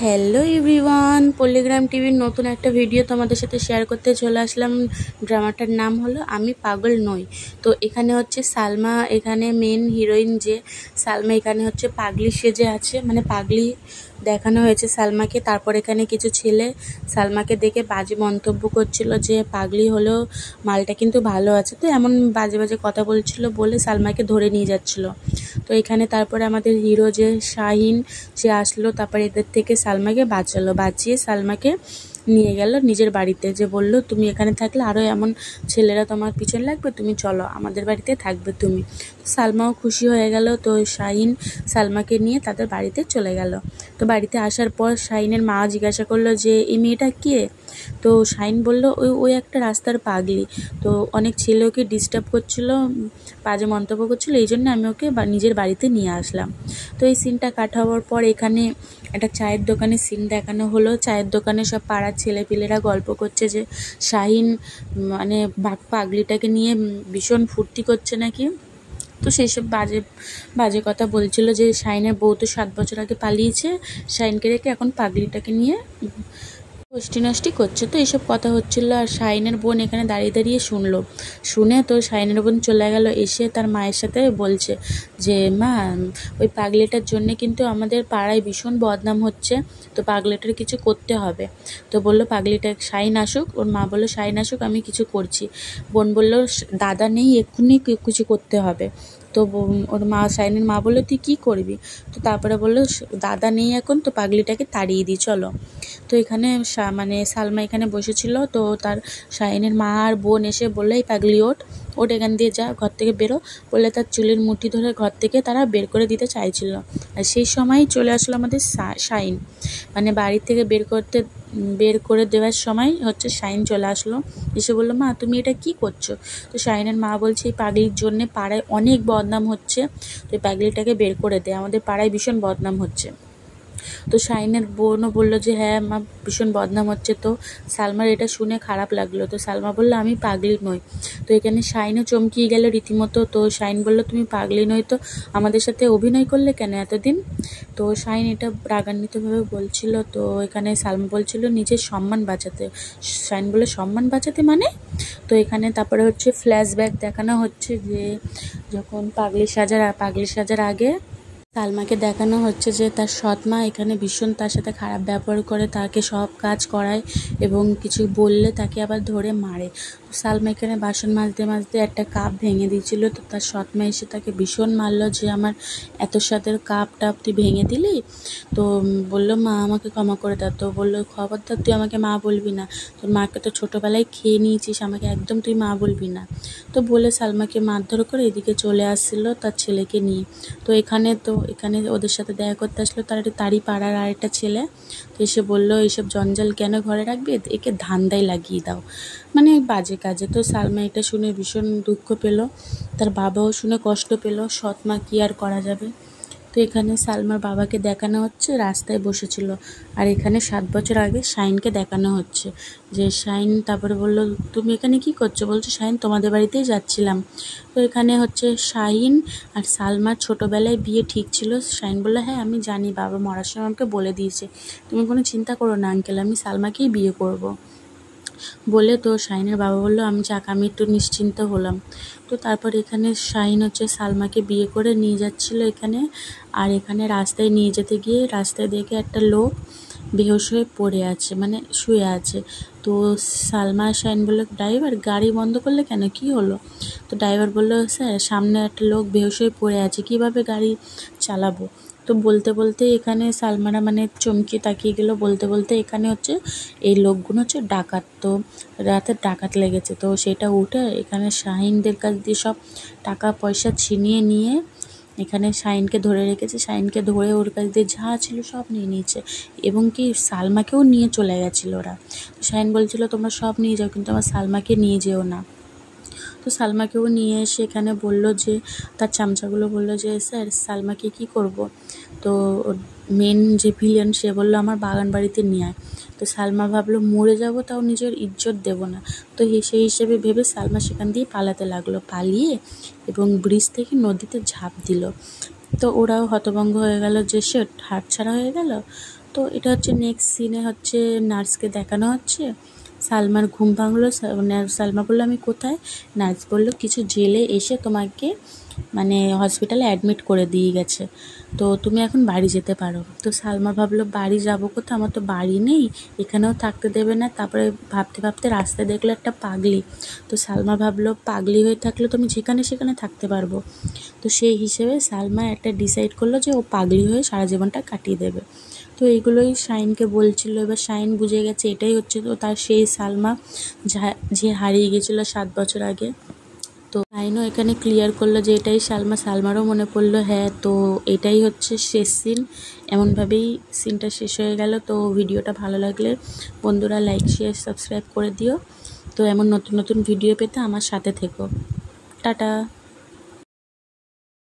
Hello everyone, পল্লিগ্রাম টিভির নতুন একটা ভিডিও তোমাদের সাথে শেয়ার করতে চলে আসলাম। ড্রামাটার নাম হলো আমি পাগল নই। তো এখানে হচ্ছে সালমা, এখানে মেন হিরোইন যে সালমা, এখানে হচ্ছে পাগলি সেজে আছে, মানে পাগলি দেখানো হয়েছে সালমাকে। তারপর এখানে কিছু ছেলে সালমাকে দেখে বাজে মন্তব্য করছিল যে পাগলি হলেও মালটা কিন্তু ভালো আছে, তো এমন বাজে বাজে কথা বলছিল বলে সালমাকে ধরে নিয়ে যাচ্ছিল। তো এখানে তারপরে আমাদের হিরো যে শাহিন, সে আসলো, তারপর এদের থেকে সালমাকে বাঁচালো, বাঁচিয়ে সালমাকে নিয়ে গেল নিজের বাড়িতে, যে বলল তুমি এখানে থাকলে আরও এমন ছেলেরা তোমার পিছনে লাগবে, তুমি চলো আমাদের বাড়িতে থাকবে তুমি। সালমাও খুশি হয়ে গেল। তো শাহিন সালমাকে নিয়ে তাদের বাড়িতে চলে গেল। তো বাড়িতে আসার পর শাহিনের মা জিজ্ঞাসা করলো যে এই মেয়েটা কে। তো শাহিন বলল ওই একটা রাস্তার পাগলি, তো অনেক ছেলে ওকে ডিস্টার্ব করছিল, বাজে মন্তব্য করছিল, এই জন্য আমি ওকে নিজের বাড়িতে নিয়ে আসলাম। তো এই সিনটা কাট হওয়ার পর এখানে একটা চায়ের দোকানের সিন দেখানো হলো। চায়ের দোকানে সব পাড়ার ছেলেপিলেরা গল্প করছে যে শাহিন মানে পাগলিটাকে নিয়ে ভীষণ ফুর্তি করছে নাকি। তো সেই সব বাজে বাজে কথা বলছিল যে শাহিনের বউ তো 7 বছর আগে পালিয়েছে, শাহিনকে রেখে এখন পাগলিটাকে নিয়ে গোষ্ঠী নষ্টি করছে। তো এইসব কথা হচ্ছিল, আর শাহিনের বোন এখানে দাঁড়িয়ে দাঁড়িয়ে শুনলো। শুনে তো শাহিনের বোন চলে গেল, এসে তার মায়ের সাথে বলছে যে মা, ওই পাগলিটার জন্যে কিন্তু আমাদের পাড়ায় ভীষণ বদনাম হচ্ছে, তো পাগলিটার কিছু করতে হবে। তো বললো পাগলিটা শাহিন আসুক, ওর মা বললো শাহিন আসুক, আমি কিছু করছি। বোন বললো দাদা নেই, এক্ষুনি কিছু করতে হবে। তো ওর মা, শাহিনের মা বললো তুই কী করবি। তো তারপরে বললো দাদা নেই এখন, তো পাগলিটাকে তাড়িয়ে দিই চলো। তো এখানে মানে সালমা এখানে বসেছিল, তো তার শাহিনের মা আর বোন এসে বললো এই পাগলি ওট এখান দিয়ে যা, ঘর থেকে বেরো বলে তার চুলের মুঠি ধরে ঘর থেকে তারা বের করে দিতে চাইছিল। আর সেই সময়ই চলে আসলো আমাদের শাহিন, মানে বাড়ি থেকে বের করে দেওয়ার সময় হচ্ছে শাহিন চলে আসলো, এসে বললো মা তুমি এটা কি করছো। তো শাহিনের মা বলছে এই পাগলির জন্যে পাড়ায় অনেক বদনাম হচ্ছে, তো এই পাগলিটাকে বের করে দে, আমাদের পাড়ায় ভীষণ বদনাম হচ্ছে। তো শাহিনের বোনও বললো যে হ্যাঁ মা, ভীষণ বদনাম হচ্ছে। তো সালমার এটা শুনে খারাপ লাগলো। তো সালমা বললো আমি পাগলি নই। তো এখানে শাহিনও চমকিয়ে গেল রীতিমতো। তো শাহিন বললো তুমি পাগলি নই তো আমাদের সাথে অভিনয় করলে কেন এতদিন। তো শাহিন এটা রাগান্বিতভাবে বলছিল। তো এখানে সালমা বলছিল নিজের সম্মান বাঁচাতে। শাহিন বললো সম্মান বাঁচাতে মানে। তো এখানে তারপরে হচ্ছে ফ্ল্যাশব্যাক দেখানো হচ্ছে যে যখন পাগলি সাজার আগে সালমাকে দেখানো হচ্ছে যে তার সৎমা এখানে ভীষণ তার সাথে খারাপ ব্যবহার করে, তাকে সব কাজ করায় এবং কিছু বললে তাকে আবার ধরে মারে। তো সালমা এখানে বাসন মাজতে মাজতে একটা কাপ ভেঙে দিয়েছিল। তো তার সৎমা এসে তাকে ভীষণ মারলো যে আমার এত স্বাদের কাপ টাপ তুই ভেঙে দিলি। তো বললো মা আমাকে ক্ষমা করে দাও। তো বললো খবরদার তুই আমাকে মা বলবি না, তোর মাকে তো ছোটোবেলায় খেয়ে নিয়েছিস, আমাকে একদম তুই মা বলবি না। তো বলে সালমাকে মারধর করে এদিকে চলে আসছিল তার ছেলেকে নিয়ে। তো এখানে ওদের সাথে দেখা করতে আসলো তারই পাড়ার আরেকটা ছেলে। তো এসে বললো এইসব জঞ্জাল কেন ঘরে রাখবে, একে ধান্দায় লাগিয়ে দাও, মানে বাজে কাজে। তো সালমা এটা শুনে ভীষণ দুঃখ পেল, তার বাবাও শুনে কষ্ট পেল, সৎ মা কী আর করা যাবে। তো এখানে সালমার বাবাকে দেখানো হচ্ছে রাস্তায় বসেছিল, আর এখানে 7 বছর আগে শাহিনকে দেখানো হচ্ছে যে শাহিন তারপরে বললো তুমি এখানে কি করছো, বলছো শাহিন তোমাদের বাড়িতেই যাচ্ছিলাম। তো এখানে হচ্ছে শাহিন আর সালমার ছোটোবেলায় বিয়ে ঠিক ছিল। শাহিন বললো হ্যাঁ আমি জানি, বাবা মরার সময় আমাকে বলে দিয়েছে, তুমি কোনো চিন্তা করো না আঙ্কেল, আমি সালমাকেই বিয়ে করব বলে। তো শাহিনের বাবা বললো আমি একটু নিশ্চিন্ত হলাম। তো তারপর এখানে শাহিন হচ্ছে সালমাকে বিয়ে করে নিয়ে যাচ্ছিলো এখানে, আর এখানে রাস্তায় নিয়ে যেতে গিয়ে রাস্তায় দেখে একটা লোক বেহুশ হয়ে পড়ে আছে, মানে শুয়ে আছে। তো সালমা শাহিন বললো ড্রাইভার গাড়ি বন্ধ করলে কেন, কি হলো। তো ড্রাইভার বললো স্যার সামনে একটা লোক বেহুশ হয়ে পড়ে আছে, কীভাবে গাড়ি চালাবো। তো বলতে বলতে এখানে সালমারা মানে চমকে তাকিয়ে গেল, বলতে বলতে এখানে হচ্ছে এই লোকগুলো হচ্ছে ডাকাত, তো রাতে ডাকাত লেগেছে। তো সেটা উঠে এখানে শাহিনদের কাছ দিয়ে সব টাকা পয়সা ছিনিয়ে নিয়ে এখানে শাহিনকে ধরে রেখেছে। শাহিনকে ধরে ওর কাছ দিয়ে যা ছিল সব নিয়ে নিয়েছে, এবং কি সালমাকেও নিয়ে চলে গেছিলো ওরা। শাহিন বলছিল তোমরা সব নিয়ে যাও কিন্তু আমার সালমাকে নিয়ে যেও না। তো সালমাকেও নিয়ে এসে এখানে বলল যে তার চামচাগুলো বললো যে স্যার সালমাকে কি করব। তো মেন যে ভিলেন সে বললো আমার বাগান বাড়িতে নিয়ে আয়। তো সালমা ভাবলো মরে যাব তাও নিজের ইজ্জত দেব না। তো সেই হিসেবে ভেবে সালমা সেখান দিয়ে পালাতে লাগলো, পালিয়ে এবং ব্রিজ থেকে নদীতে ঝাঁপ দিল। তো ওরাও হতভম্ব হয়ে গেল যে সে হাতছাড়া হয়ে গেল। তো এটা হচ্ছে নেক্সট সিনে হচ্ছে নার্সকে দেখানো হচ্ছে। সালমার ঘুম ভাঙলো, সালমা বললো আমি কোথায়, নার্স বললো কিছু জেলে এসে তোমাকে মানে হসপিটালে অ্যাডমিট করে দিয়ে গেছে, তো তুমি এখন বাড়ি যেতে পারো। তো সালমা ভাবলো বাড়ি যাবো কোথাও, আমার তো বাড়ি নেই, এখানেও থাকতে দেবে না। তারপরে ভাবতে ভাবতে রাস্তায় দেখলো একটা পাগলি, তো সালমা ভাবলো পাগলি হয়ে থাকলে তো আমি যেখানে সেখানে থাকতে পারবো। তো সেই হিসেবে সালমা একটা ডিসাইড করলো যে ও পাগলি হয়ে সারা জীবনটা কাটিয়ে দেবে। তো এইগুলোই শাইনকে বলছিল। এবার শাইন বুঝে গেছে এটাই হচ্ছে তো তার সেই সালমা যে হারিয়ে গেছিলো 7 বছর আগে। তো শাইনও এখানে ক্লিয়ার করলো যে এটাই সালমা। সালমারও মনে পড়লো হ্যাঁ, তো এটাই হচ্ছে শেষ সিন। এমনভাবেই সিনটা শেষ হয়ে গেল। তো ভিডিওটা ভালো লাগলে বন্ধুরা লাইক শেয়ার সাবস্ক্রাইব করে দিও। তো এমন নতুন নতুন ভিডিও পেতে আমার সাথে থেকো। টাটা।